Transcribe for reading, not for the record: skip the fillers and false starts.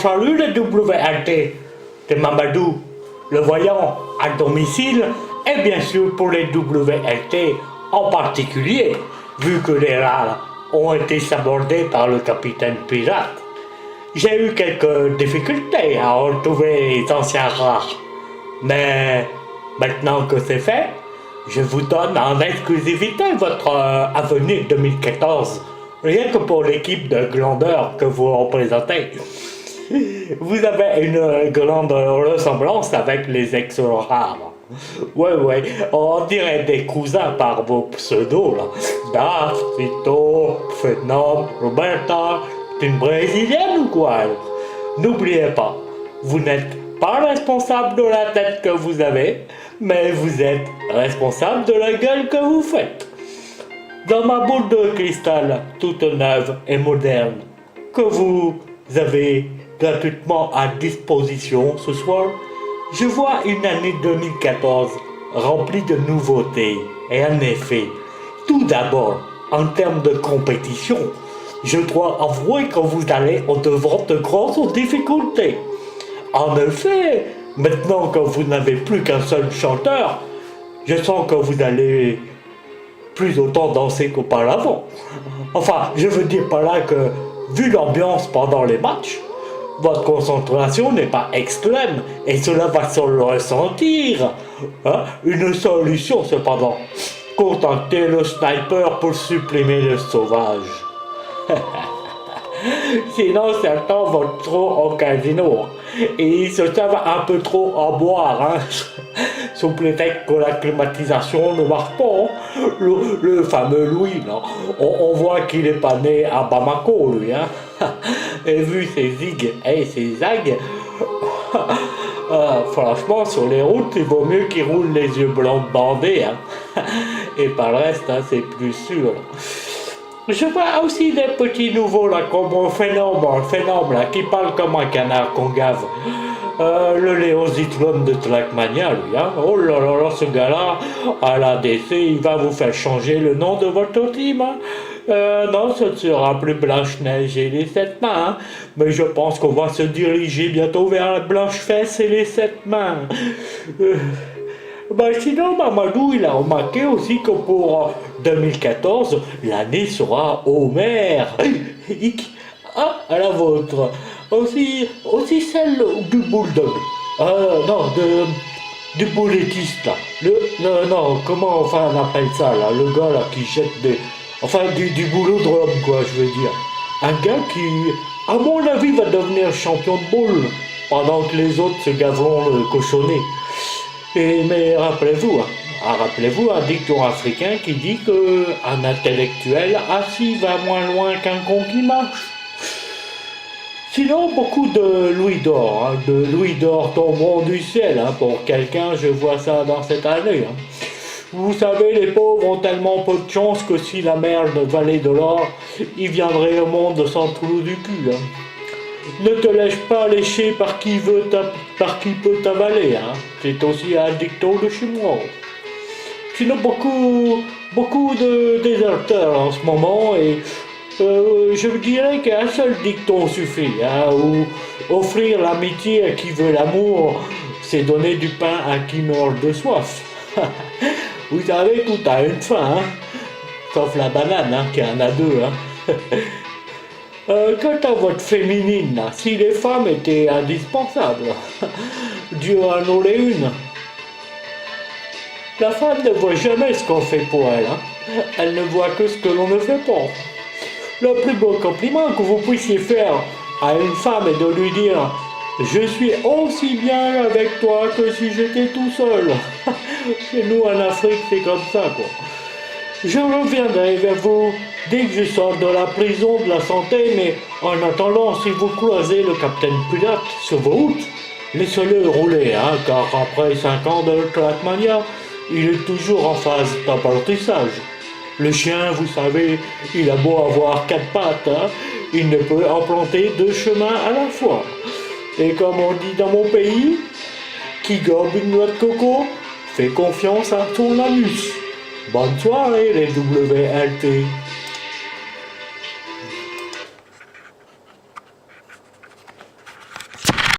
salut le WLT de Mamadou, le voyant à domicile, et bien sûr pour les WLT en particulier, vu que les rats ont été sabordés par le capitaine pirate. J'ai eu quelques difficultés à retrouver les anciens rats, mais maintenant que c'est fait, je vous donne en exclusivité votre avenir 2014, rien que pour l'équipe de glandeurs que vous représentez. Vous avez une grande ressemblance avec les ex-rats. Ouais, on dirait des cousins par vos pseudos là. Das, Vito, Fernand, Roberta, t'es une brésilienne ou quoi? N'oubliez pas, vous n'êtes pas responsable de la tête que vous avez, mais vous êtes responsable de la gueule que vous faites. Dans ma boule de cristal, toute neuve et moderne, que vous avez gratuitement à disposition ce soir, je vois une année 2014 remplie de nouveautés. Et en effet, tout d'abord, en termes de compétition, je dois avouer que vous allez au-devant de grosses difficultés. En effet, maintenant que vous n'avez plus qu'un seul chanteur, je sens que vous allez plus autant danser qu'auparavant. Enfin, je veux dire par là que, vu l'ambiance pendant les matchs, votre concentration n'est pas extrême et cela va se le ressentir. Hein? Une solution cependant, contactez le sniper pour supprimer le sauvage. Sinon certains vont trop au casino et ils se servent un peu trop à boire, sous prétexte que la climatisation ne marche pas. Le fameux Louis, là, on voit qu'il est pas né à Bamako, lui. Et vu ses zigs et ses zags, franchement, sur les routes, il vaut mieux qu'il roule les yeux blancs bandés. Et par le reste, c'est plus sûr. Je vois aussi des petits nouveaux là, comme un phénomène là, qui parle comme un canard qu'on gave. Le Léo Zitrone de Trackmania, lui. Oh là là, ce gars-là, à l'ADC, il va vous faire changer le nom de votre team. Non, ce ne sera plus Blanche-Neige et les 7 mains. Mais je pense qu'on va se diriger bientôt vers la Blanche-Fesse et les 7 mains. Sinon, Mamadou, il a remarqué aussi que pour 2014, l'année sera Homer. À la vôtre. Aussi celle du bulldog. Non, du boulettiste, là. Non, comment enfin on appelle ça, là? Le gars, là, qui jette des... Enfin, du boulot de l'homme, quoi, je veux dire. Un gars qui, à mon avis, va devenir champion de boule, pendant que les autres se gaveront le cochonnet. Mais rappelez-vous un dicton africain qui dit qu'un intellectuel assis va moins loin qu'un con qui marche. Sinon, beaucoup de louis d'or tomberont du ciel, pour quelqu'un, je vois ça dans cette année. Vous savez, les pauvres ont tellement peu de chance que si la merde valait de l'or, ils viendraient au monde sans trou du cul. Ne te laisse pas lécher par qui peut t'avaler, C'est aussi un dicton de chez moi. Sinon, beaucoup de déserteurs en ce moment, et je vous dirais qu'un seul dicton suffit, ou offrir l'amitié à qui veut l'amour, c'est donner du pain à qui meurt de soif. Vous savez, tout a une fin, sauf la banane, qui en a deux. Quant à votre féminine, si les femmes étaient indispensables, Dieu en aurait une. La femme ne voit jamais ce qu'on fait pour elle, Elle ne voit que ce que l'on ne fait pas. Le plus beau compliment que vous puissiez faire à une femme est de lui dire « Je suis aussi bien avec toi que si j'étais tout seul. » Chez nous en Afrique, c'est comme ça, quoi. Je reviendrai vers vous dès que je sors de la prison de la santé, mais en attendant, si vous croisez le capitaine Pirate sur vos routes, laissez-le rouler, car après 5 ans de Trackmania, il est toujours en phase d'apprentissage. Le chien, vous savez, il a beau avoir 4 pattes, il ne peut emprunter 2 chemins à la fois. Et comme on dit dans mon pays, qui gobe une noix de coco, fait confiance à son anus. Bonne soirée les WLT.